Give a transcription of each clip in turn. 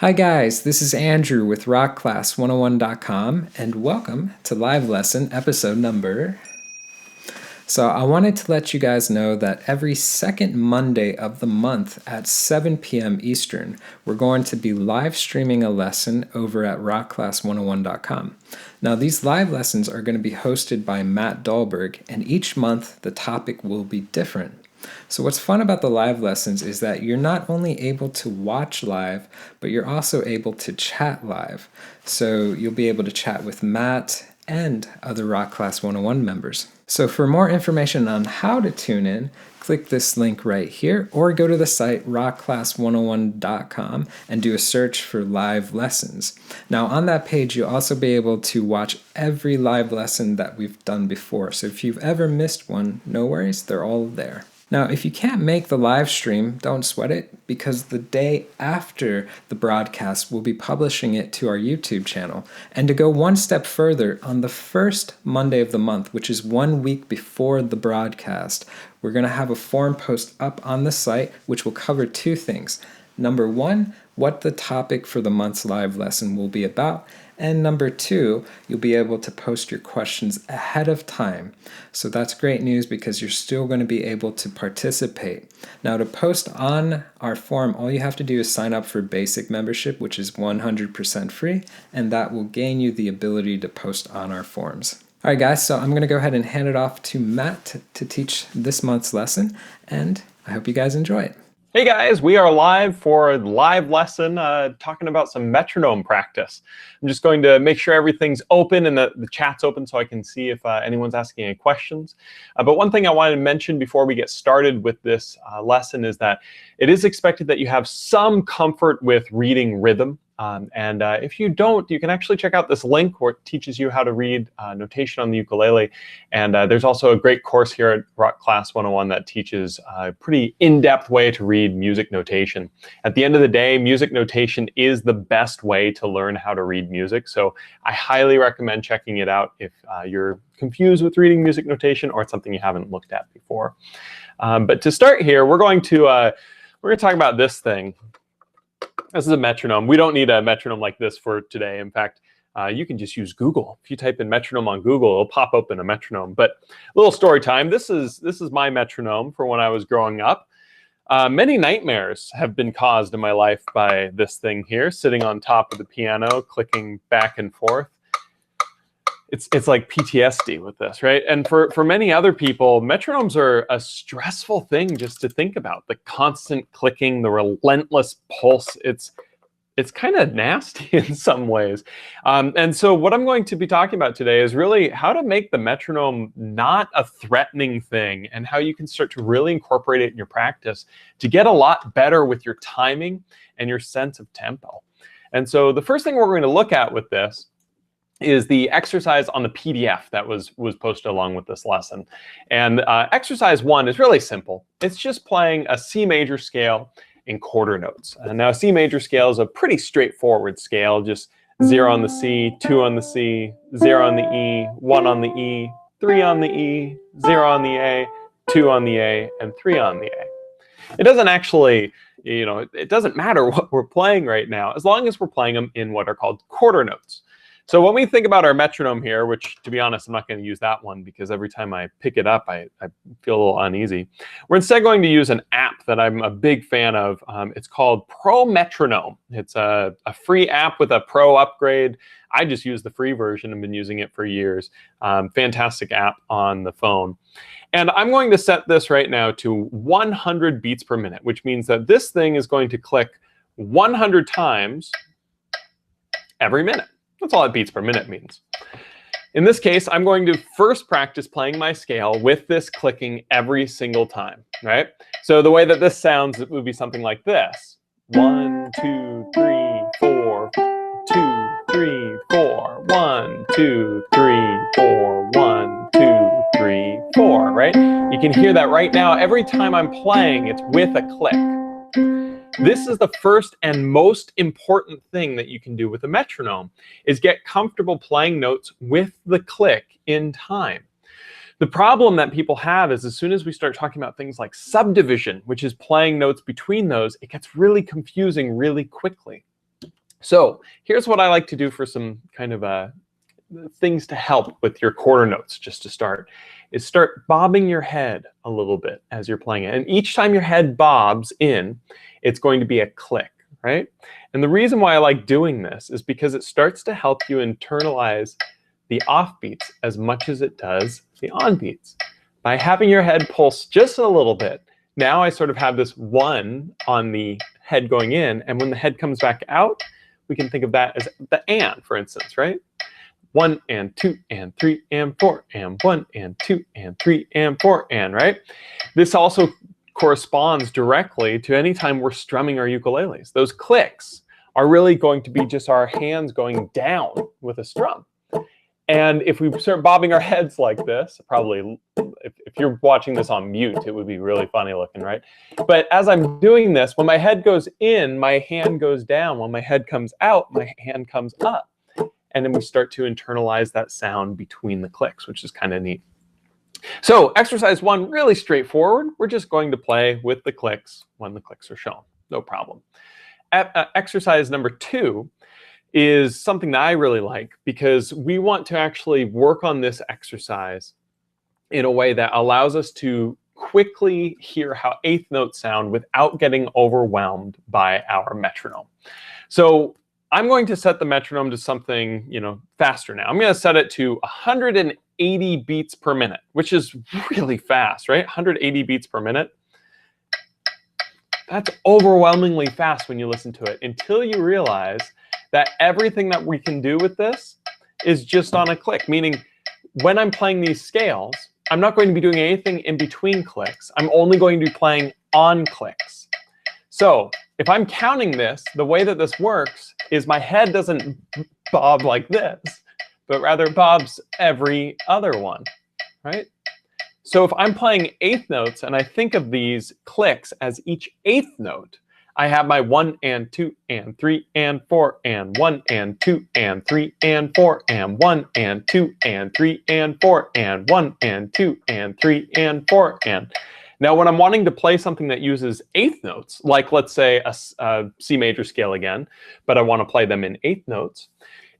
Hi guys, this is Andrew with rockclass101.com and welcome to live lesson episode number. So I wanted to let you guys know that every second Monday of the month at 7 p.m. Eastern, we're going to be live streaming a lesson over at rockclass101.com. Now these live lessons are going to be hosted by Matt Dahlberg, and each month the topic will be different. So what's fun about the live lessons is that you're not only able to watch live, but you're also able to chat live. So you'll be able to chat with Matt and other Rock Class 101 members. So for more information on how to tune in, click this link right here or go to the site rockclass101.com and do a search for live lessons. Now on that page, you'll also be able to watch every live lesson that we've done before. So if you've ever missed one, no worries, they're all there. Now, if you can't make the live stream, don't sweat it, because the day after the broadcast, we'll be publishing it to our YouTube channel. And to go one step further, on the first Monday of the month, which is 1 week before the broadcast, we're going to have a forum post up on the site, which will cover two things. Number one, what the topic for the month's live lesson will be about. And number two, you'll be able to post your questions ahead of time. So that's great news because you're still going to be able to participate. Now to post on our forum, all you have to do is sign up for basic membership, which is 100% free, and that will gain you the ability to post on our forums. All right, guys, so I'm going to go ahead and hand it off to Matt to teach this month's lesson, and I hope you guys enjoy it. Hey guys, we are live for a live lesson talking about some metronome practice. I'm just going to make sure everything's open and the chat's open so I can see if anyone's asking any questions. But one thing I wanted to mention before we get started with this lesson is that it is expected that you have some comfort with reading rhythm. If you don't, you can actually check out this link where it teaches you how to read notation on the ukulele. And there's also a great course here at Rock Class 101 that teaches a pretty in-depth way to read music notation. At the end of the day, music notation is the best way to learn how to read music. So I highly recommend checking it out if you're confused with reading music notation or it's something you haven't looked at before. But to start here, we're going to talk about this thing. This is a metronome. We don't need a metronome like this for today. In fact, you can just use Google. If you type in metronome on Google, it'll pop open a metronome. But a little story time. This is my metronome for when I was growing up. Many nightmares have been caused in my life by this thing here, sitting on top of the piano, clicking back and forth. It's like PTSD with this, right? And for many other people, metronomes are a stressful thing just to think about. The constant clicking, the relentless pulse, it's kind of nasty in some ways. And so what I'm going to be talking about today is really how to make the metronome not a threatening thing and how you can start to really incorporate it in your practice to get a lot better with your timing and your sense of tempo. And so the first thing we're going to look at with this is the exercise on the PDF that was posted along with this lesson. And exercise 1 is really simple. It's just playing a C major scale in quarter notes. And now C major scale is a pretty straightforward scale, just 0 on the C, 2 on the C, 0 on the E, 1 on the E, 3 on the E, 0 on the A, 2 on the A, and 3 on the A. It doesn't actually, it doesn't matter what we're playing right now, as long as we're playing them in what are called quarter notes. So when we think about our metronome here, which to be honest, I'm not going to use that one because every time I pick it up, I feel a little uneasy. We're instead going to use an app that I'm a big fan of. It's called Pro Metronome. It's a free app with a pro upgrade. I just use the free version and been using it for years. Fantastic app on the phone. And I'm going to set this right now to 100 beats per minute, which means that this thing is going to click 100 times every minute. That's all that beats per minute means. In this case, I'm going to first practice playing my scale with this clicking every single time, right? So the way that this sounds, it would be something like this. 1, 2, 3, 4, 2, 3, 4, 1, 2, 3, 4, 1, 2, 3, 4, right? You can hear that right now. Every time I'm playing, it's with a click. This is the first and most important thing that you can do with a metronome, is get comfortable playing notes with the click in time. The problem that people have is as soon as we start talking about things like subdivision, which is playing notes between those, it gets really confusing really quickly. So here's what I like to do for some kind of things to help with your quarter notes, just to start, is start bobbing your head a little bit as you're playing it. And each time your head bobs in, it's going to be a click, right? And the reason why I like doing this is because it starts to help you internalize the offbeats as much as it does the onbeats. By having your head pulse just a little bit, now I sort of have this 1 on the head going in, and when the head comes back out, we can think of that as the and, for instance, right? 1 and 2 and 3 and 4 and 1 and 2 and 3 and 4 and, right? This also corresponds directly to any time we're strumming our ukuleles. Those clicks are really going to be just our hands going down with a strum. And if we start bobbing our heads like this, probably if you're watching this on mute, it would be really funny looking, right? But as I'm doing this, when my head goes in, my hand goes down. When my head comes out, my hand comes up. And then we start to internalize that sound between the clicks, which is kind of neat. So exercise 1, really straightforward. We're just going to play with the clicks when the clicks are shown. No problem. Exercise number 2 is something that I really like, because we want to actually work on this exercise in a way that allows us to quickly hear how eighth notes sound without getting overwhelmed by our metronome. So I'm going to set the metronome to something, faster now. I'm going to set it to 180 beats per minute, which is really fast, right? 180 beats per minute. That's overwhelmingly fast when you listen to it, until you realize that everything that we can do with this is just on a click, meaning when I'm playing these scales, I'm not going to be doing anything in between clicks. I'm only going to be playing on clicks. So if I'm counting this, the way that this works is my head doesn't bob like this, but rather bobs every other one, right? So if I'm playing eighth notes and I think of these clicks as each eighth note, I have my 1 and 2 and 3 and 4 and 1 and 2 and 3 and 4 and 1 and 2 and 3 and 4 and 1 and 2 and 3 and 4 and. Now, when I'm wanting to play something that uses eighth notes, like let's say a C major scale again, but I want to play them in eighth notes,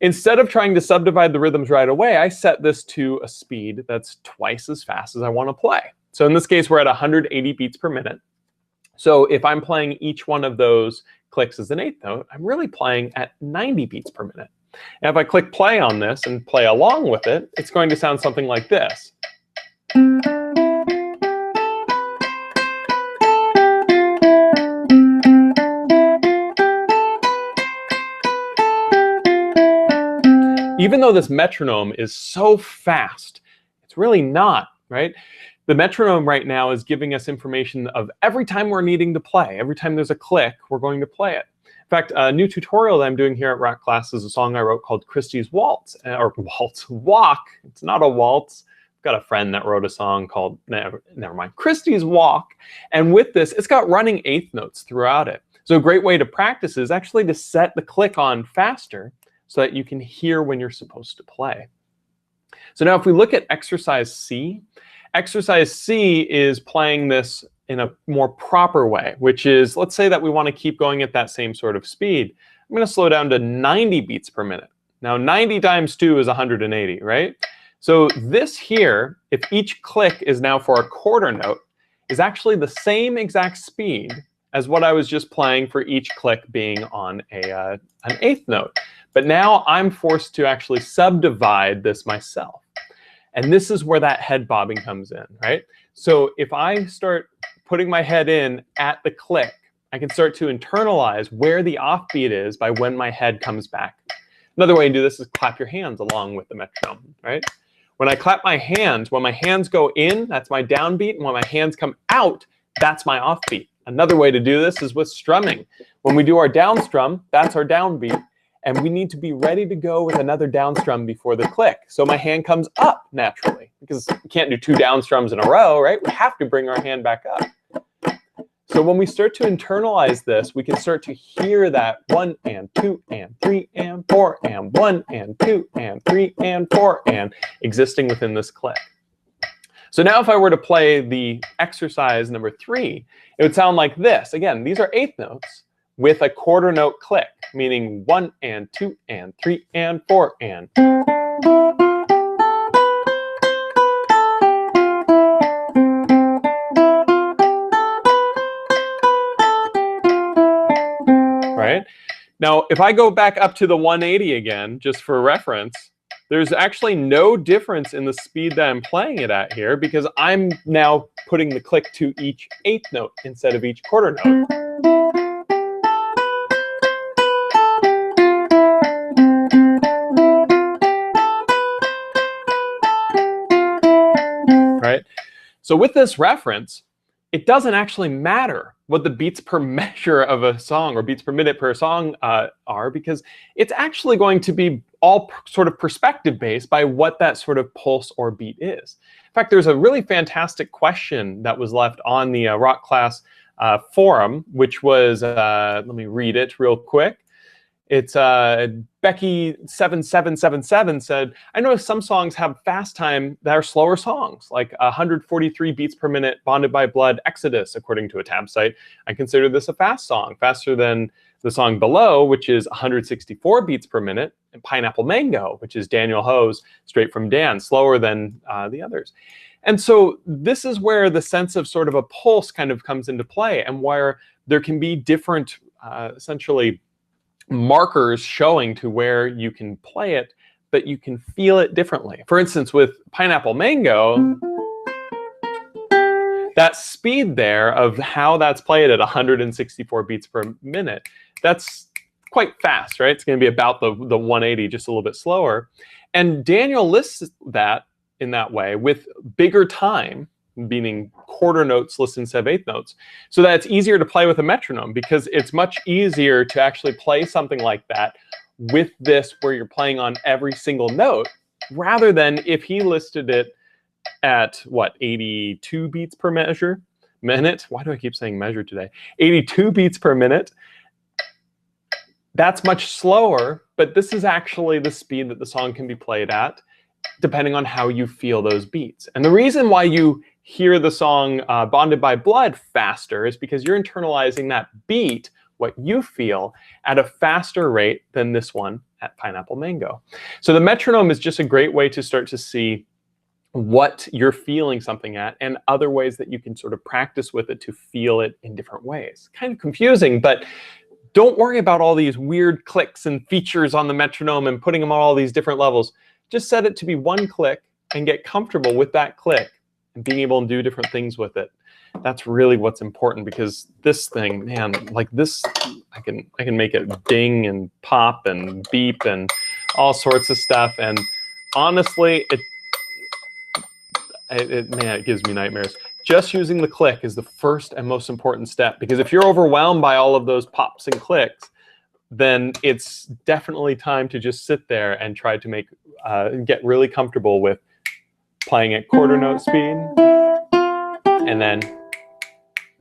instead of trying to subdivide the rhythms right away, I set this to a speed that's twice as fast as I want to play. So in this case, we're at 180 beats per minute. So if I'm playing each one of those clicks as an eighth note, I'm really playing at 90 beats per minute. And if I click play on this and play along with it, it's going to sound something like this. Even though this metronome is so fast, it's really not, right? The metronome right now is giving us information of every time we're needing to play. Every time there's a click, we're going to play it. In fact, a new tutorial that I'm doing here at Rock Class is a song I wrote called Christie's Waltz, or Walk. It's not a waltz. I've got a friend that wrote a song called, never mind, Christie's Walk. And with this, it's got running eighth notes throughout it. So a great way to practice is actually to set the click on faster so that you can hear when you're supposed to play. So now if we look at exercise C is playing this in a more proper way, which is, let's say that we want to keep going at that same sort of speed. I'm going to slow down to 90 beats per minute. Now 90 times 2 is 180, right? So this here, if each click is now for a quarter note, is actually the same exact speed as what I was just playing for each click being on an eighth note. But now I'm forced to actually subdivide this myself. And this is where that head bobbing comes in, right? So if I start putting my head in at the click, I can start to internalize where the offbeat is by when my head comes back. Another way to do this is clap your hands along with the metronome, right? When I clap my hands, when my hands go in, that's my downbeat. And when my hands come out, that's my offbeat. Another way to do this is with strumming. When we do our down strum, that's our downbeat. And we need to be ready to go with another down strum before the click. So my hand comes up naturally, because we can't do 2 down strums in a row, right? We have to bring our hand back up. So when we start to internalize this, we can start to hear that 1 and 2 and 3 and 4 and 1 and 2 and 3 and 4 and existing within this click. So now if I were to play the exercise number 3, it would sound like this. Again, these are eighth notes, with a quarter note click, meaning 1 and 2 and 3 and 4 and. Right? Now, if I go back up to the 180 again, just for reference, there's actually no difference in the speed that I'm playing it at here because I'm now putting the click to each eighth note instead of each quarter note. Right? So with this reference, it doesn't actually matter what the beats per measure of a song or beats per minute per song are, because it's actually going to be all sort of perspective based by what that sort of pulse or beat is. In fact, there's a really fantastic question that was left on the rock class forum, which was, let me read it real quick. It's Becky7777 said, I know some songs have fast time that are slower songs, like 143 beats per minute, Bonded by Blood, Exodus, according to a tab site. I consider this a fast song, faster than the song below, which is 164 beats per minute, and Pineapple Mango, which is Daniel Ho's Straight from Dan, slower than the others. And so this is where the sense of sort of a pulse kind of comes into play, and where there can be different, essentially, markers showing to where you can play it, but you can feel it differently. For instance, with Pineapple Mango, that speed there of how that's played at 164 beats per minute, that's quite fast, right? It's going to be about the 180, just a little bit slower. And Daniel lists that in that way with bigger time, meaning quarter notes listed instead of eighth notes, so that it's easier to play with a metronome, because it's much easier to actually play something like that with this where you're playing on every single note, rather than if he listed it at, what, 82 beats per minute? Why do I keep saying measure today? 82 beats per minute. That's much slower, but this is actually the speed that the song can be played at, depending on how you feel those beats. And the reason why you hear the song Bonded by Blood faster is because you're internalizing that beat, what you feel, at a faster rate than this one at Pineapple Mango. So the metronome is just a great way to start to see what you're feeling something at, and other ways that you can sort of practice with it to feel it in different ways. Kind of confusing, but don't worry about all these weird clicks and features on the metronome and putting them on all these different levels. Just set it to be one click and get comfortable with that click and being able to do different things with it. That's really what's important, because this thing, man, like this, I can make it ding and pop and beep and all sorts of stuff. And honestly, it gives me nightmares. Just using the click is the first and most important step, because if you're overwhelmed by all of those pops and clicks, then it's definitely time to just sit there and try to make get really comfortable with playing at quarter note speed and then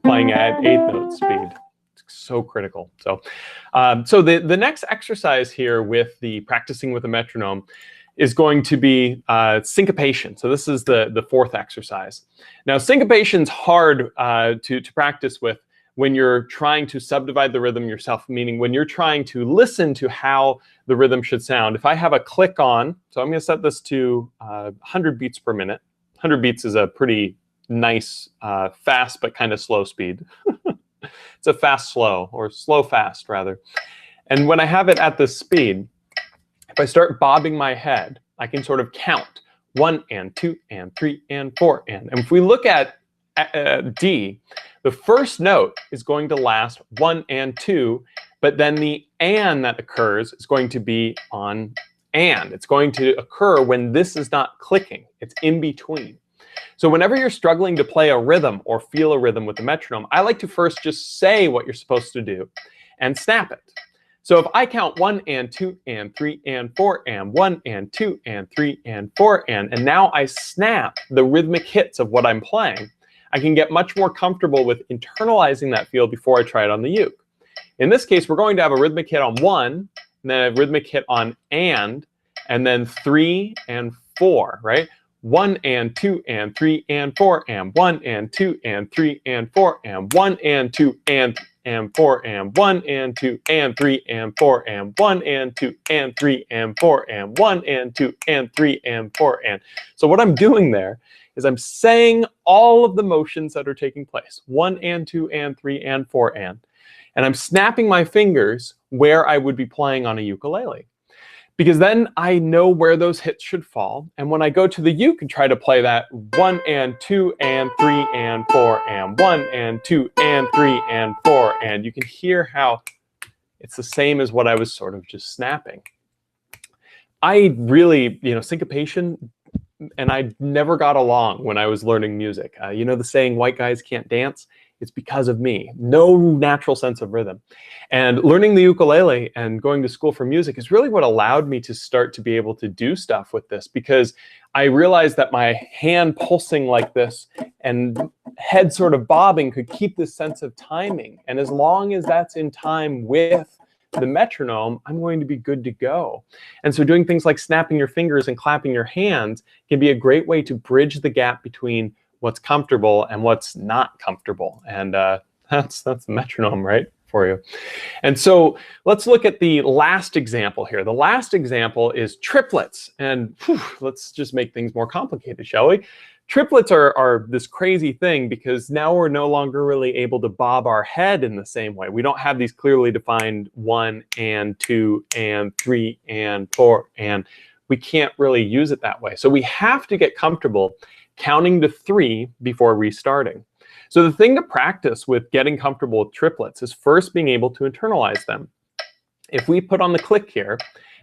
playing at eighth note speed. It's so critical. So, so the next exercise here with the practicing with a metronome is going to be syncopation. So this is the fourth exercise. Now, syncopation's hard to practice with when you're trying to subdivide the rhythm yourself, meaning when you're trying to listen to how the rhythm should sound. If I have a click on, so I'm going to set this to 100 beats per minute. 100 beats is a pretty nice, fast, but kind of slow speed. It's a fast-slow, or slow-fast, rather. And when I have it at this speed, if I start bobbing my head, I can sort of count 1 and 2 and 3 and 4 and. And if we look at D, the first note is going to last 1 and 2, but then the and that occurs is going to be on and. It's going to occur when this is not clicking. It's in between. So whenever you're struggling to play a rhythm or feel a rhythm with the metronome, I like to first just say what you're supposed to do and snap it. So if I count 1 and 2 and 3 and 4 and 1 and 2 and 3 and 4 and now I snap the rhythmic hits of what I'm playing, I can get much more comfortable with internalizing that feel before I try it on the uke. In this case, we're going to have a rhythmic hit on 1, and then a rhythmic hit on and then 3 and 4, right? 1 and 2 and 3 and 4 and 1 and 2 and 3 and 4 and 1 and 2 and 4 and 1 and 2 and 3 and 4 and 1 and 2 and 3 and 4 and 1 and 2 and 3 and 4 and. So what I'm doing there is I'm saying all of the motions that are taking place, 1 and 2 and 3 and 4 and I'm snapping my fingers where I would be playing on a ukulele. Because then I know where those hits should fall. And when I go to the uke and try to play that 1 and 2 and 3 and 4 and 1 and 2 and 3 and 4, and you can hear how it's the same as what I was sort of just snapping. I really, syncopation, and I never got along when I was learning music. The saying, white guys can't dance? It's because of me. No natural sense of rhythm. And learning the ukulele and going to school for music is really what allowed me to start to be able to do stuff with this, because I realized that my hand pulsing like this and head sort of bobbing could keep this sense of timing. And as long as that's in time with the metronome, I'm going to be good to go. And so doing things like snapping your fingers and clapping your hands can be a great way to bridge the gap between what's comfortable and what's not comfortable. And that's the metronome, right, for you. And so let's look at the last example here. The last example is triplets. And let's just make things more complicated, shall we? Triplets are this crazy thing because now we're no longer really able to bob our head in the same way. We don't have these clearly defined 1 and 2 and 3 and 4, and we can't really use it that way. So we have to get comfortable counting to 3 before restarting. So the thing to practice with getting comfortable with triplets is first being able to internalize them. If we put on the click here,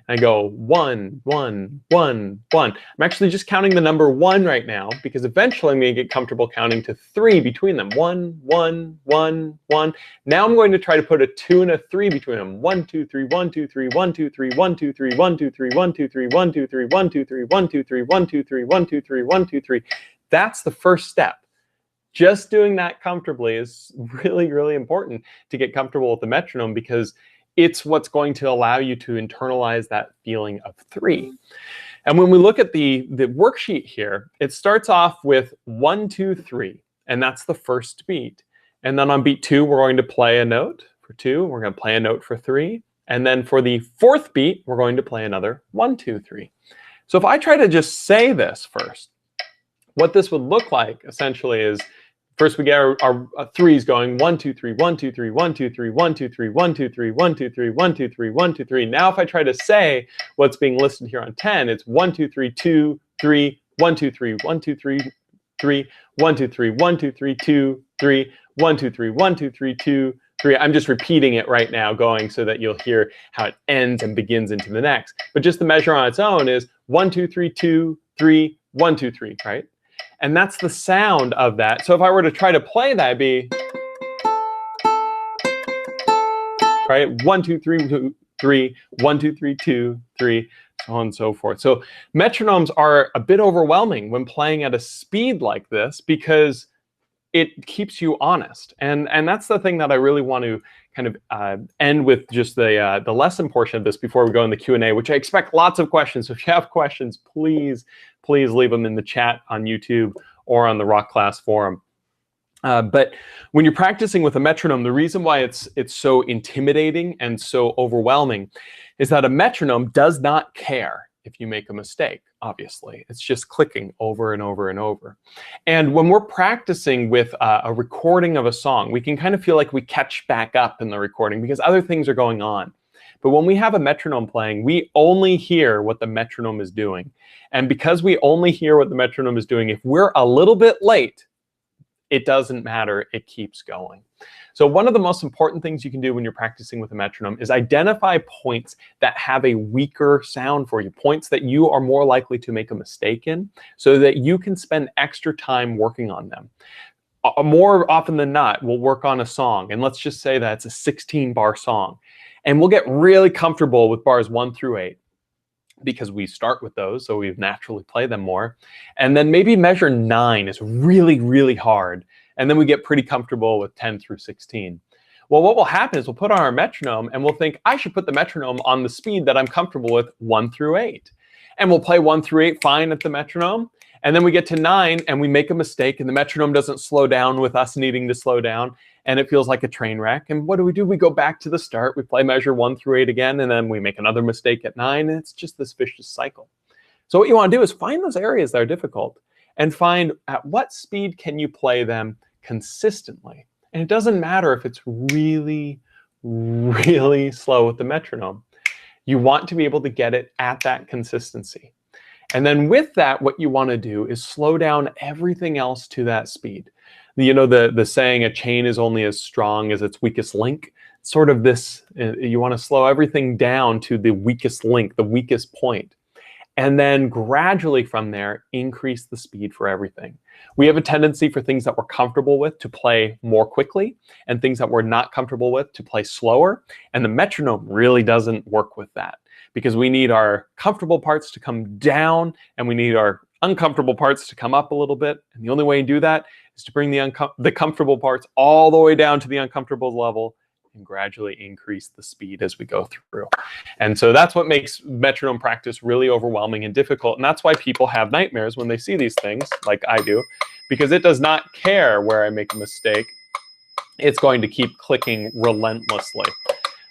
and I go 1, 1, 1, 1. I'm actually just counting the number 1 right now, because eventually I'm going to get comfortable counting to 3 between them. 1, 1, 1, 1. Now I'm going to try to put a 2 and a 3 between them. 1, 2, 3, 1, 2, 3, 1, 2, 3, 1, 2, 3, 1, 2, 3, 1, 2, 3, 1, 2, 3, 1, 2, 3, 1, 2, 3, 1, 2, 3, 1, 2, 3, 1, 2, 3. That's the first step. Just doing that comfortably is really, really important to get comfortable with the metronome, because it's what's going to allow you to internalize that feeling of 3. And when we look at the worksheet here, it starts off with 1, 2, 3, and that's the first beat. And then on beat 2, we're going to play a note for 2. We're going to play a note for 3. And then for the 4th beat, we're going to play another 1, 2, 3. So if I try to just say this first, what this would look like essentially is, first we get our threes going, 1, 2, 3, 1, 2, 3, 1, 2, 3, 1, 2, 3, 1, 2, 3, 1, 2, 3, 1, 2, 3, 1, 2, 3. Now if I try to say what's being listed here on 10, it's 1, 2, 3, 2, 3, 1, 2, 3, 1, 2, 3, 3, 1, 2, 3, 1, 2, 3, 2, 3, 1, 2, 3, 1, 2, 3, 2, 3. I'm just repeating it right now, going so that you'll hear how it ends and begins into the next. But just the measure on its own is 1, 2, 3, 2, 3, 1, 2, 3, right? And that's the sound of that. So if I were to try to play that, it'd be, right? 1, 2, 3, 2, 3, 1, 2, 3, 2, 3, so on and so forth. So metronomes are a bit overwhelming when playing at a speed like this, because it keeps you honest. And that's the thing that I really want to kind of end with, just the lesson portion of this before we go in the Q&A, which I expect lots of questions. So if you have questions, please leave them in the chat on YouTube or on the Rock Class forum. But when you're practicing with a metronome, the reason why it's so intimidating and so overwhelming is that a metronome does not care if you make a mistake, obviously. It's just clicking over and over and over. And when we're practicing with a recording of a song, we can kind of feel like we catch back up in the recording because other things are going on. But when we have a metronome playing, we only hear what the metronome is doing. And because we only hear what the metronome is doing, if we're a little bit late, it doesn't matter, it keeps going. So one of the most important things you can do when you're practicing with a metronome is identify points that have a weaker sound for you, points that you are more likely to make a mistake in, so that you can spend extra time working on them. More often than not, we'll work on a song, and let's just say that it's a 16-bar song, and we'll get really comfortable with bars 1 through 8. Because we start with those, so we naturally play them more. And then maybe measure 9 is really, really hard. And then we get pretty comfortable with 10 through 16. Well, what will happen is we'll put on our metronome and we'll think, I should put the metronome on the speed that I'm comfortable with 1 through 8. And we'll play 1 through 8 fine at the metronome. And then we get to 9 and we make a mistake and the metronome doesn't slow down with us needing to slow down. And it feels like a train wreck. And what do? We go back to the start. We play measure 1 through 8 again, and then we make another mistake at 9, and it's just this vicious cycle. So what you want to do is find those areas that are difficult and find at what speed can you play them consistently. And it doesn't matter if it's really, really slow with the metronome. You want to be able to get it at that consistency. And then with that, what you want to do is slow down everything else to that speed. You know, the saying, a chain is only as strong as its weakest link. Sort of this, you want to slow everything down to the weakest link, the weakest point. And then gradually from there, increase the speed for everything. We have a tendency for things that we're comfortable with to play more quickly, and things that we're not comfortable with to play slower. And the metronome really doesn't work with that, because we need our comfortable parts to come down and we need our uncomfortable parts to come up a little bit. And the only way you do that is to bring the comfortable parts all the way down to the uncomfortable level and gradually increase the speed as we go through. And so that's what makes metronome practice really overwhelming and difficult. And that's why people have nightmares when they see these things, like I do, because it does not care where I make a mistake. It's going to keep clicking relentlessly.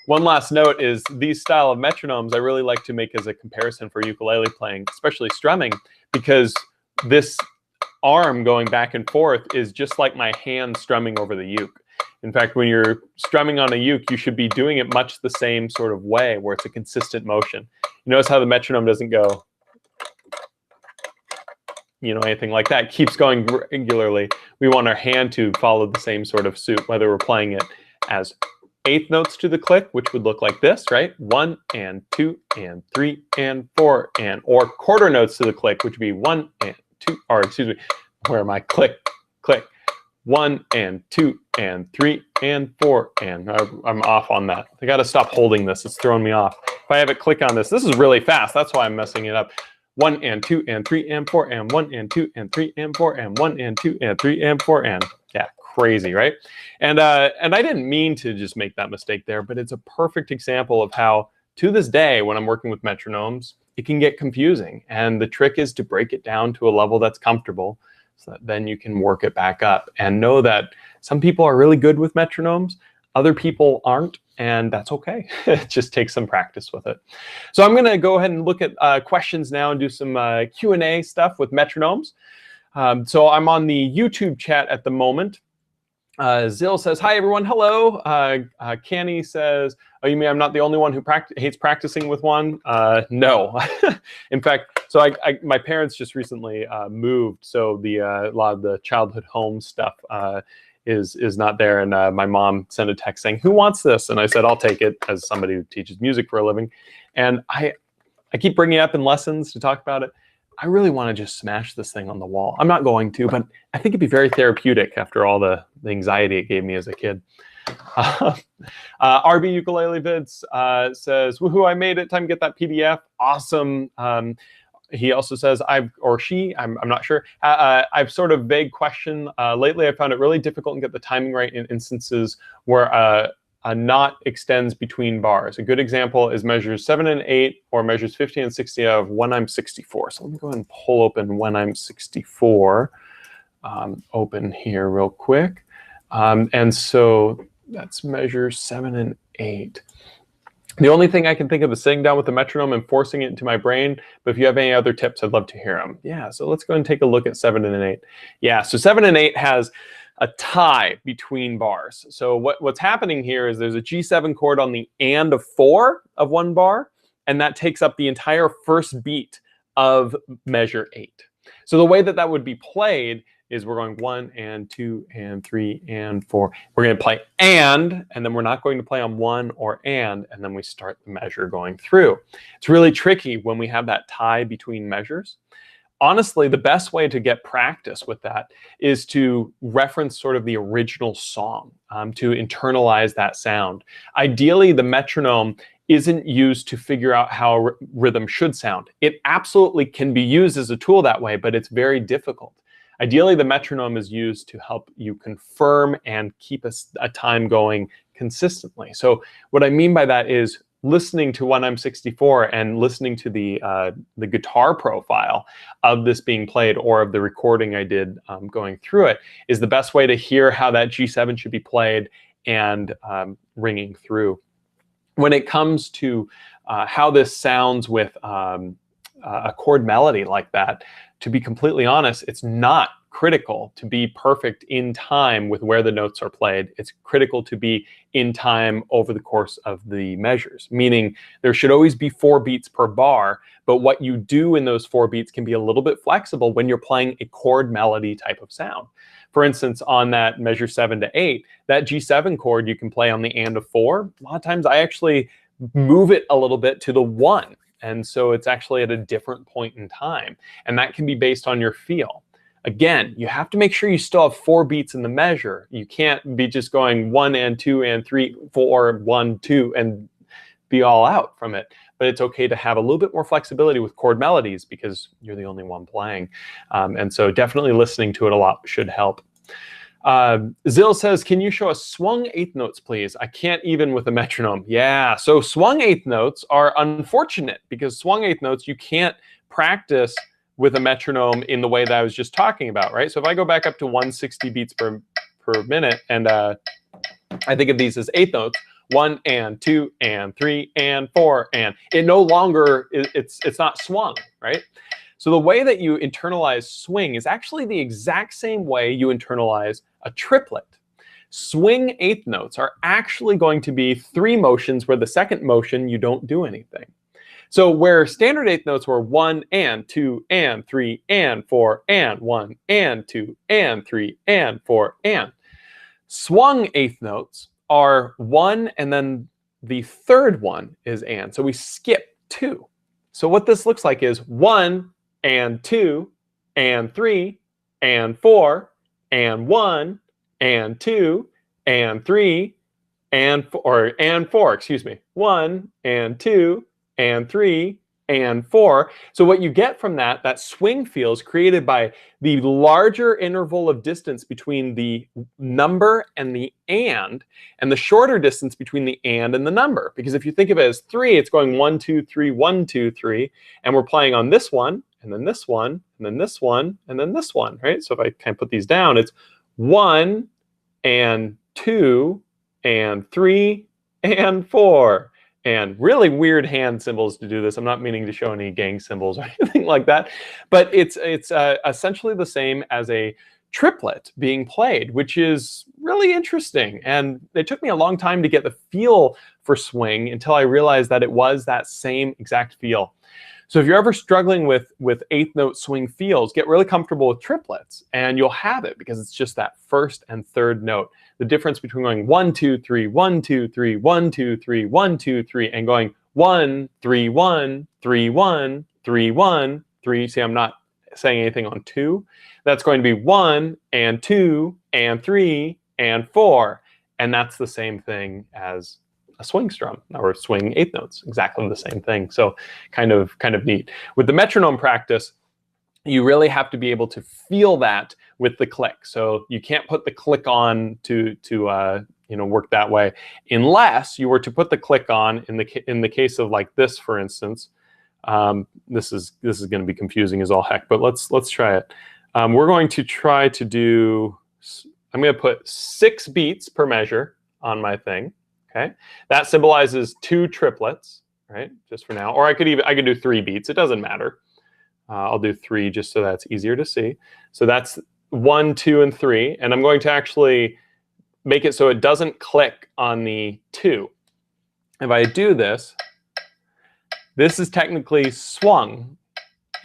One last note is these style of metronomes I really like to make as a comparison for ukulele playing, especially strumming, because this arm going back and forth is just like my hand strumming over the uke. In fact, when you're strumming on a uke, you should be doing it much the same sort of way, where it's a consistent motion. You notice how the metronome doesn't go, you know, anything like that. It keeps going regularly. We want our hand to follow the same sort of suit, whether we're playing it as eighth notes to the click, which would look like this, right? 1 and 2 and 3 and 4, and or quarter notes to the click, which would be 1 and 2, or excuse me, where am I? Click, click. 1 and 2 and 3 and 4, and I'm off on that. I got to stop holding this. It's throwing me off. If I have it click on this, this is really fast. That's why I'm messing it up. 1 and 2 and 3 and 4 and 1 and 2 and 3 and 4 and 1 and 2 and 3 and 4 and yeah, crazy, right? And I didn't mean to just make that mistake there, but it's a perfect example of how, to this day, when I'm working with metronomes, it can get confusing. And the trick is to break it down to a level that's comfortable, so that then you can work it back up and know that some people are really good with metronomes, other people aren't, and that's okay. It just takes some practice with it. So I'm going to go ahead and look at questions now and do some Q&A stuff with metronomes. So I'm on the YouTube chat at the moment. Zill says, hi, everyone. Hello. Canny says, oh, you mean I'm not the only one who hates practicing with one? No. In fact, so my parents just recently moved, so a lot of the childhood home stuff is not there. And my mom sent a text saying, who wants this? And I said, I'll take it, as somebody who teaches music for a living. And I keep bringing it up in lessons to talk about it. I really want to just smash this thing on the wall. I'm not going to, but I think it'd be very therapeutic after all the anxiety it gave me as a kid. RB Ukulele Vids says, woohoo, I made it. Time to get that PDF. Awesome. He also says, I'm not sure. I've sort of vague question. Lately, I found it really difficult to get the timing right in instances where a knot extends between bars. A good example is measures 7 and 8, or measures 15 and 60 of When I'm 64. So let me go ahead and pull open When I'm 64. Open here real quick. And so that's measures 7 and 8. The only thing I can think of is sitting down with the metronome and forcing it into my brain. But if you have any other tips, I'd love to hear them. Yeah, so let's go and take a look at 7 and 8. Yeah, so 7 and 8 has a tie between bars. So what's happening here is there's a G7 chord on the and of 4 of one bar, and that takes up the entire first beat of measure 8. So the way that would be played is we're going 1 and 2 and 3 and 4. We're going to play and then we're not going to play on 1 or and then we start the measure going through. It's really tricky when we have that tie between measures. Honestly, the best way to get practice with that is to reference sort of the original song, to internalize that sound. Ideally, the metronome isn't used to figure out how rhythm should sound. It absolutely can be used as a tool that way, but it's very difficult. Ideally, the metronome is used to help you confirm and keep a time going consistently. So what I mean by that is listening to 1M64 and listening to the guitar profile of this being played, or of the recording I did going through it, is the best way to hear how that G7 should be played and ringing through. When it comes to how this sounds with a chord melody like that, to be completely honest, it's not critical to be perfect in time with where the notes are played. It's critical to be in time over the course of the measures, meaning there should always be 4 beats per bar, but what you do in those 4 beats can be a little bit flexible when you're playing a chord melody type of sound. For instance, on that measure 7 to 8, that G7 chord you can play on the and of 4. A lot of times I actually move it a little bit to the 1. And so it's actually at a different point in time. And that can be based on your feel. Again, you have to make sure you still have 4 beats in the measure. You can't be just going 1 and 2 and 3, 4, 1, 2, and be all out from it. But it's okay to have a little bit more flexibility with chord melodies because you're the only one playing. And so definitely listening to it a lot should help. Zill says, can you show us swung 8th notes, please? I can't even with a metronome. Yeah, so swung 8th notes are unfortunate because swung 8th notes you can't practice with a metronome in the way that I was just talking about, right? So if I go back up to 160 beats per minute, and I think of these as 8th notes, 1 and 2 and 3 and 4, and it no longer, it's not swung, right? So the way that you internalize swing is actually the exact same way you internalize a triplet. Swing 8th notes are actually going to be 3 motions where the second motion you don't do anything. So where standard 8th notes were 1 and 2 and 3 and 4 and 1 and 2 and 3 and 4 and. Swung 8th notes are 1 and then the third one is and. So we skip 2. So what this looks like is 1 and 2 and 3 and 4 and 1 and 2 and 3 and 4, excuse me. 1 and 2 and 3 and 4. So what you get from that swing feel is created by the larger interval of distance between the number and the the shorter distance between the and the number. Because if you think of it as 3, it's going 1, 2, 3, 1, 2, 3, and we're playing on this one, and then this one, and then this one, and then this one, right? So if I kind of put these down, it's 1 and 2 and 3 and 4. And really weird hand symbols to do this. I'm not meaning to show any gang symbols or anything like that, but it's essentially the same as a triplet being played, which is really interesting. And it took me a long time to get the feel for swing until I realized that it was that same exact feel. So if you're ever struggling with 8th note swing feels, get really comfortable with triplets, and you'll have it because it's just that first and third note. The difference between going 1, 2, 3, 1, 2, 3, 1, 2, 3, 1, 2, 3, and going 1, 3, 1, 3, 1, 3, 1, 3. See, I'm not saying anything on 2. That's going to be 1 and 2 and 3 and 4. And that's the same thing as a swing strum or swing 8th notes, exactly the same thing. So kind of neat. With the metronome practice, you really have to be able to feel that with the click. So you can't put the click on to work that way, unless you were to put the click on in the case of like this, for instance. This is going to be confusing as all heck, but let's try it. We're going to try to do. I'm going to put 6 beats per measure on my thing. Okay, that symbolizes 2 triplets, right? Just for now, or I could do 3 beats. It doesn't matter. I'll do 3 just so that's easier to see. So that's 1, 2, and 3, and I'm going to actually make it so it doesn't click on the 2. If I do this, this is technically swung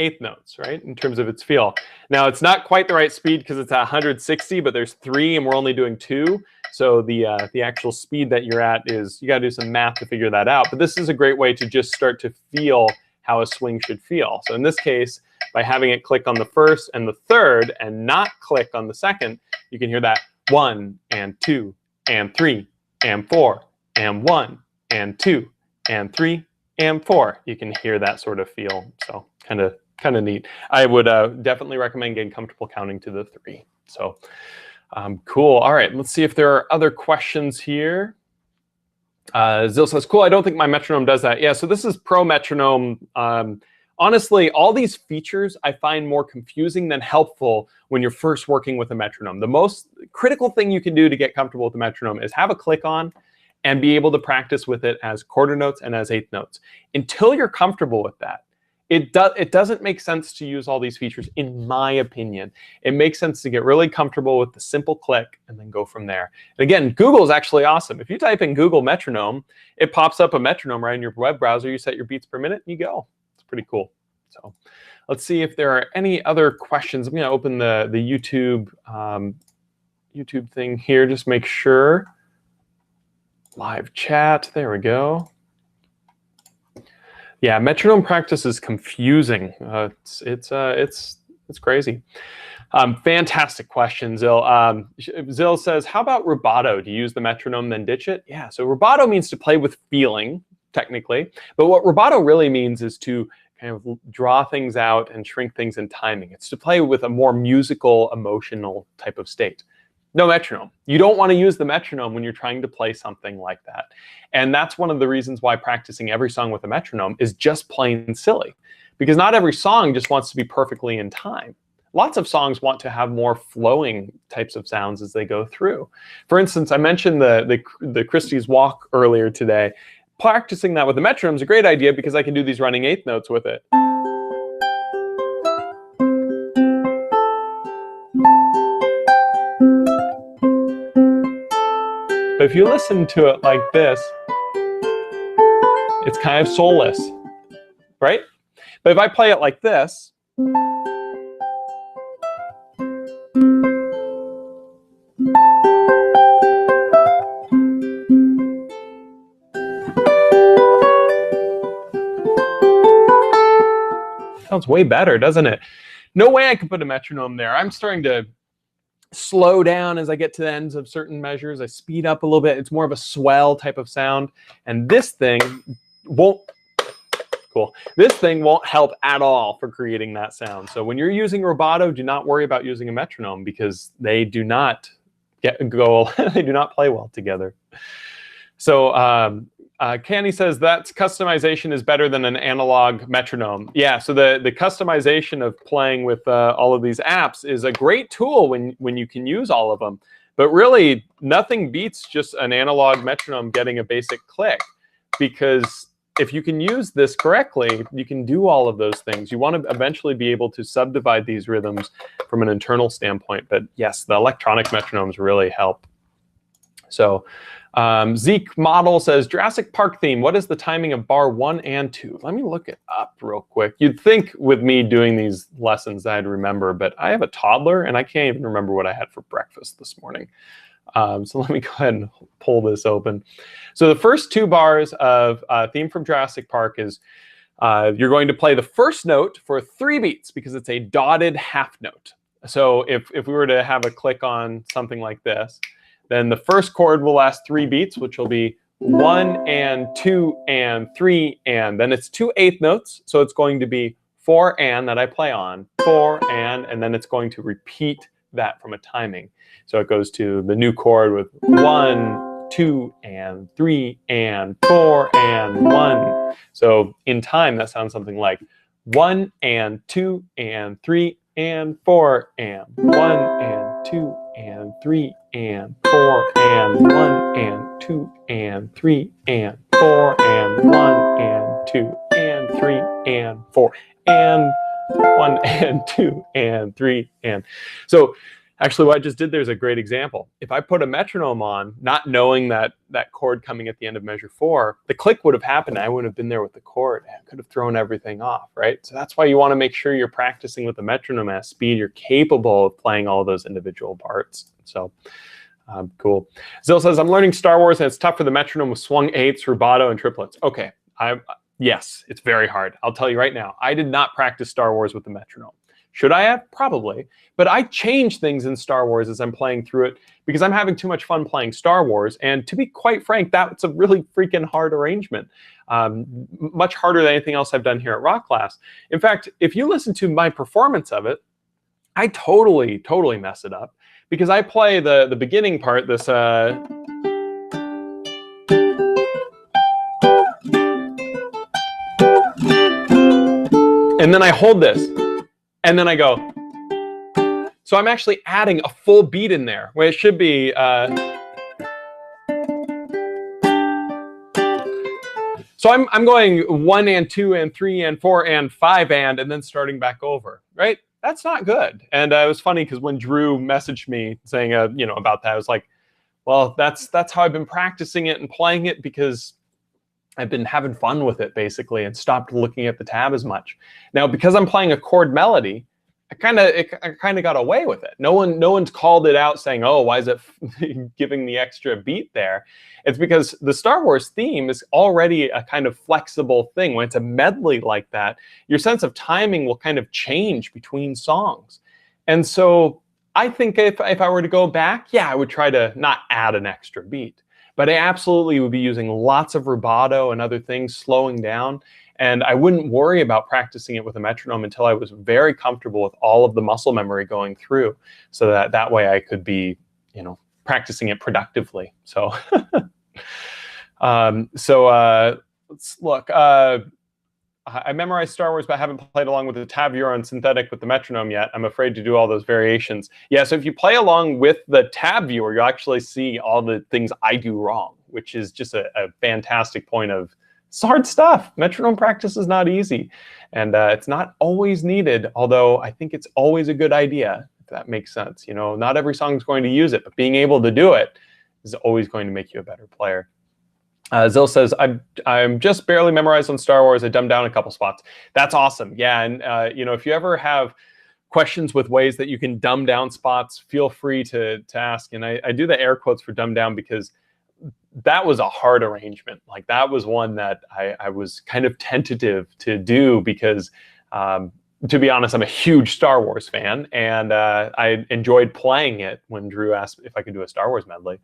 8th notes, right? In terms of its feel. Now it's not quite the right speed because it's at 160, but there's 3 and we're only doing 2. So the actual speed that you're at is, you got to do some math to figure that out. But this is a great way to just start to feel how a swing should feel. So in this case, by having it click on the first and the third and not click on the second, you can hear that 1 and 2 and 3 and 4 and 1 and 2 and 3 and 4. You can hear that sort of feel. So kind of neat. I would definitely recommend getting comfortable counting to the 3. So cool. All right, let's see if there are other questions here. Zill says, cool, I don't think my metronome does that. Yeah, so this is Pro Metronome. Honestly, all these features I find more confusing than helpful when you're first working with a metronome. The most critical thing you can do to get comfortable with the metronome is have a click on and be able to practice with it as quarter notes and as eighth notes. Until you're comfortable with that, it doesn't make sense to use all these features, in my opinion. It makes sense to get really comfortable with the simple click and then go from there. And again, Google is actually awesome. If you type in Google metronome, it pops up a metronome right in your web browser. You set your beats per minute and you go. It's pretty cool. So let's see if there are any other questions. I'm going to open the YouTube YouTube thing here. Just make sure. Live chat. There we go. Yeah, metronome practice is confusing. It's crazy. Fantastic question, Zill. Zill says, how about rubato? Do you use the metronome then ditch it? Yeah, so rubato means to play with feeling, technically. But what rubato really means is to kind of draw things out and shrink things in timing. It's to play with a more musical, emotional type of state. No metronome. You don't want to use the metronome when you're trying to play something like that. And that's one of the reasons why practicing every song with a metronome is just plain silly. Because not every song just wants to be perfectly in time. Lots of songs want to have more flowing types of sounds as they go through. For instance, I mentioned the Christie's Walk earlier today. Practicing that with the metronome is a great idea because I can do these running eighth notes with it. But if you listen to it like this, it's kind of soulless, right? But if I play it like this, sounds way better, doesn't it? No way I can put a metronome there. I'm starting to slow down as I get to the ends of certain measures. I speed up a little bit. It's more of a swell type of sound. And this thing won't, cool. This thing won't help at all for creating that sound. So when you're using rubato, do not worry about using a metronome because they do not they do not play well together. So Candy says that customization is better than an analog metronome. Yeah, so the customization of playing with all of these apps is a great tool when you can use all of them. But really, nothing beats just an analog metronome getting a basic click. Because if you can use this correctly, you can do all of those things. You want to eventually be able to subdivide these rhythms from an internal standpoint. But yes, the electronic metronomes really help. So Zeke Model says, Jurassic Park theme, what is the timing of bar 1 and 2? Let me look it up real quick. You'd think with me doing these lessons I'd remember, but I have a toddler and I can't even remember what I had for breakfast this morning. So let me go ahead and pull this open. So the first 2 bars of theme from Jurassic Park is you're going to play the first note for 3 beats because it's a dotted half note. So if we were to have a click on something like this, then the first chord will last 3 beats, which will be 1 and 2 and 3 and. Then it's 2 eighth notes, so it's going to be 4 and that I play on, 4 and then it's going to repeat that from a timing. So it goes to the new chord with 1, 2 and 3 and 4 and 1. So in time, that sounds something like 1 and 2 and 3 and 4 and 1 and 2 and 3 and 4 and 1 and 2 and 3 and 4 and 1 and 2 and 3 and 4 and 1 and 2 and 3 and. So actually what I just did there is a great example. If I put a metronome on, not knowing that chord coming at the end of measure 4, the click would have happened. I wouldn't have been there with the chord. I could have thrown everything off, right? So that's why you want to make sure you're practicing with the metronome at speed. You're capable of playing all of those individual parts. So cool. Zill says, I'm learning Star Wars and it's tough for the metronome with swung eighths, rubato, and triplets. Okay, yes, it's very hard. I'll tell you right now, I did not practice Star Wars with the metronome. Should I have? Probably. But I change things in Star Wars as I'm playing through it because I'm having too much fun playing Star Wars. And to be quite frank, that's a really freaking hard arrangement. Much harder than anything else I've done here at Rock Class. In fact, if you listen to my performance of it, I totally mess it up because I play the beginning part, this and then I hold this, and then I go. So I'm actually adding a full beat in there, where it should be. So I'm going 1 and 2 and 3 and 4 and 5 and then starting back over, right? That's not good. And it was funny because when Drew messaged me saying, about that, I was like, well, that's how I've been practicing it and playing it, because I've been having fun with it basically and stopped looking at the tab as much. Now, because I'm playing a chord melody, I kind of got away with it. No one's called it out saying, "Oh, why is it giving the extra beat there?" It's because the Star Wars theme is already a kind of flexible thing. When it's a medley like that, your sense of timing will kind of change between songs. And so I think if I were to go back, yeah, I would try to not add an extra beat. But I absolutely would be using lots of rubato and other things, slowing down. And I wouldn't worry about practicing it with a metronome until I was very comfortable with all of the muscle memory going through, so that way I could be, practicing it productively. So, let's look. I memorized Star Wars, but I haven't played along with the tab viewer on synthetic with the metronome yet. I'm afraid to do all those variations. Yeah, so if you play along with the tab viewer, you'll actually see all the things I do wrong, which is just a fantastic point of, it's hard stuff. Metronome practice is not easy, and it's not always needed, although I think it's always a good idea, if that makes sense. Not every song is going to use it, but being able to do it is always going to make you a better player. Zill says, I'm just barely memorized on Star Wars. I dumbed down a couple spots. That's awesome. Yeah, and if you ever have questions with ways that you can dumb down spots, feel free to ask. And I do the air quotes for dumb down because that was a hard arrangement. Like, that was one that I was kind of tentative to do because, to be honest, I'm a huge Star Wars fan, and I enjoyed playing it when Drew asked if I could do a Star Wars medley.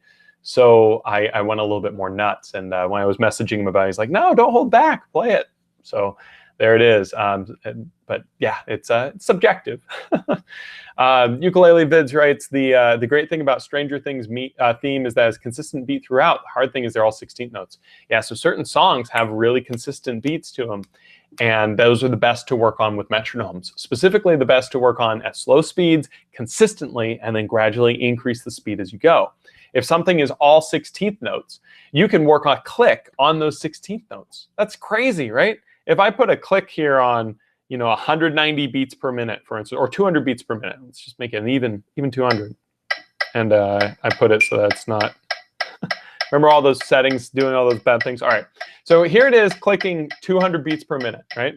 So I went a little bit more nuts, and when I was messaging him about it, he's like, "No, don't hold back, play it." So there it is. But yeah, it's subjective. Ukulele Vids writes, the great thing about Stranger Things theme is that it's consistent beat throughout. The hard thing is they're all 16th notes. Yeah, so certain songs have really consistent beats to them, and those are the best to work on with metronomes. Specifically, the best to work on at slow speeds, consistently, and then gradually increase the speed as you go. If something is all 16th notes, you can work on a click on those 16th notes. That's crazy, right? If I put a click here on 190 beats per minute, for instance, or 200 beats per minute. Let's just make it an even 200. And I put it so that's not. Remember all those settings, doing all those bad things? All right. So here it is, clicking 200 beats per minute, right?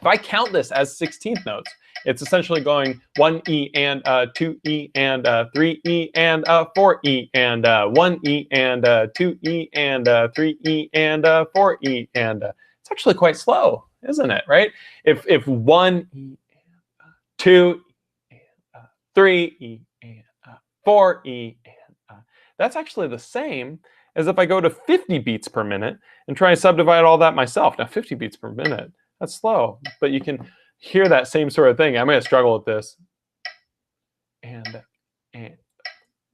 If I count this as 16th notes, it's essentially going 1E and 2E and 3E and 4E and 1E and 2E and 3E and 4E and it's actually quite slow, isn't it? Right? If 1E, 2E, 3E, and 4E, and that's actually the same as if I go to 50 beats per minute and try and subdivide all that myself. Now, 50 beats per minute, that's slow, but you can hear that same sort of thing. I'm going to struggle with this. And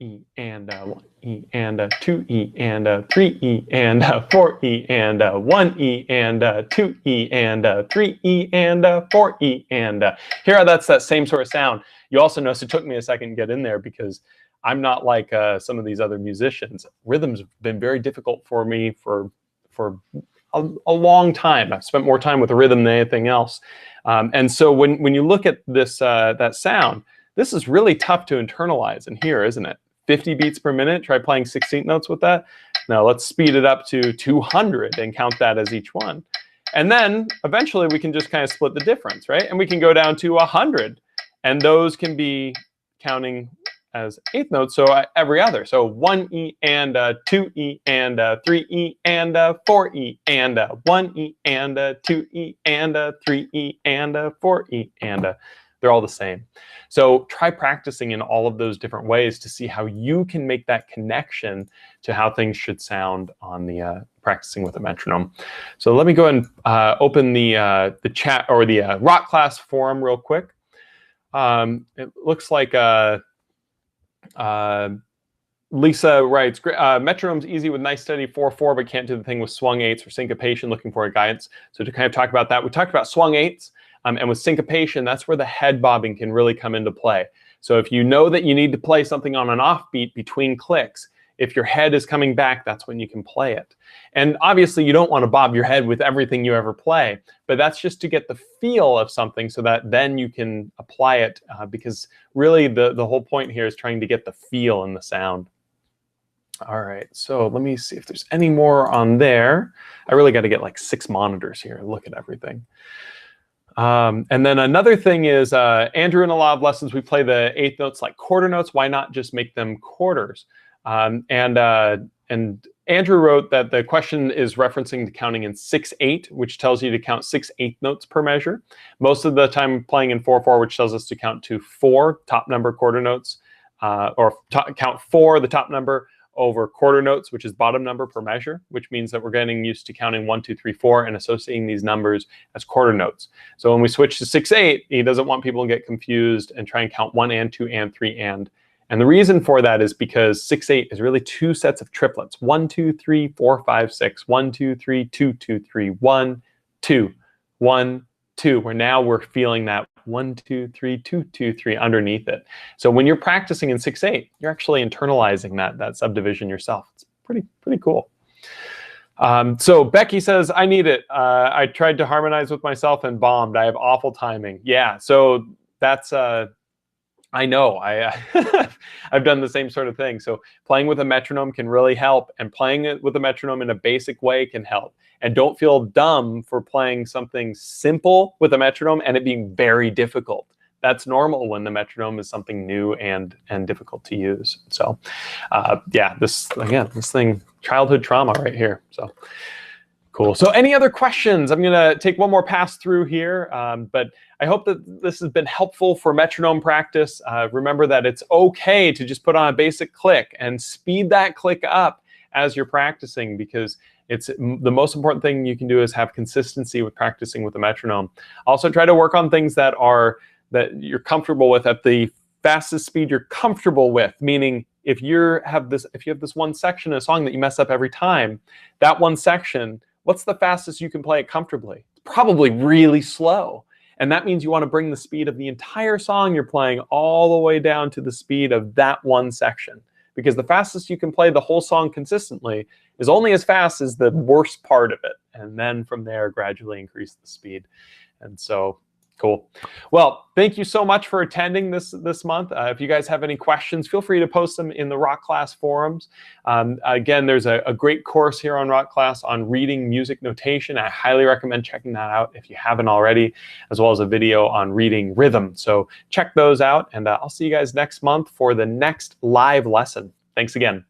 E and 1E and 2E and 3E and 4E and 1E and 2E and 3E and 4E and here that's that same sort of sound. You also notice it took me a second to get in there because I'm not like some of these other musicians. Rhythm's been very difficult for me for a long time. I've spent more time with the rhythm than anything else. And so when you look at this that sound, this is really tough to internalize and hear, isn't it? 50 beats per minute, try playing 16th notes with that. Now let's speed it up to 200 and count that as each one. And then eventually we can just kind of split the difference, right? And we can go down to 100. And those can be counting as eighth notes, so every other. So 1E and 2E and 3E and 4E and 1E and 2E and 3E and 4E and they're all the same. So try practicing in all of those different ways to see how you can make that connection to how things should sound on the practicing with a metronome. So let me go and open the chat or the rock class forum real quick. It looks like Lisa writes, metronome's easy with nice steady 4/4, but can't do the thing with swung eights or syncopation, looking for a guidance. So to kind of talk about that, we talked about swung eights. And with syncopation, that's where the head bobbing can really come into play. So if you know that you need to play something on an offbeat between clicks, if your head is coming back, that's when you can play it. And obviously, you don't want to bob your head with everything you ever play, but that's just to get the feel of something so that then you can apply it, because really the whole point here is trying to get the feel in the sound. All right, so let me see if there's any more on there. I really got to get like 6 monitors here and look at everything. And then another thing is, Andrew, in a lot of lessons, we play the 8th notes like quarter notes. Why not just make them quarters? And Andrew wrote that the question is referencing to counting in 6/8, which tells you to count 6/8 notes per measure. Most of the time playing in 4/4, which tells us to count to 4 top number quarter notes, or count 4, the top number, over quarter notes, which is bottom number per measure, which means that we're getting used to counting 1, 2, 3, 4 and associating these numbers as quarter notes. So when we switch to 6/8, he doesn't want people to get confused and try and count 1 and 2 and 3 and. And the reason for that is because 6/8 is really 2 sets of triplets. 1, 2, 3, 4, 5, 6. 1, 2, 3, 2, 2, 3. 1, 2. 1, 2. Where now we're feeling that 1, 2, 3, 2, 2, 3 underneath it. So when you're practicing in 6/8, you're actually internalizing that subdivision yourself. It's pretty cool. So Becky says, I need it. I tried to harmonize with myself and bombed. I have awful timing. Yeah, so that's... I know, I've done the same sort of thing. So playing with a metronome can really help, and playing it with a metronome in a basic way can help. And don't feel dumb for playing something simple with a metronome and it being very difficult. That's normal when the metronome is something new and difficult to use. So yeah, this thing, childhood trauma right here. So cool. So any other questions? I'm going to take one more pass through here, but I hope that this has been helpful for metronome practice. Remember that it's okay to just put on a basic click and speed that click up as you're practicing, because it's the most important thing you can do is have consistency with practicing with the metronome. Also try to work on things that you're comfortable with at the fastest speed you're comfortable with, meaning if you have this one section in a song that you mess up every time, that one section, what's the fastest you can play it comfortably? Probably really slow. And that means you want to bring the speed of the entire song you're playing all the way down to the speed of that one section. Because the fastest you can play the whole song consistently is only as fast as the worst part of it. And then from there, gradually increase the speed. And so, cool. Well, thank you so much for attending this month. If you guys have any questions, feel free to post them in the Rock Class forums. Again, there's a great course here on Rock Class on reading music notation. I highly recommend checking that out if you haven't already, as well as a video on reading rhythm. So check those out, and I'll see you guys next month for the next live lesson. Thanks again.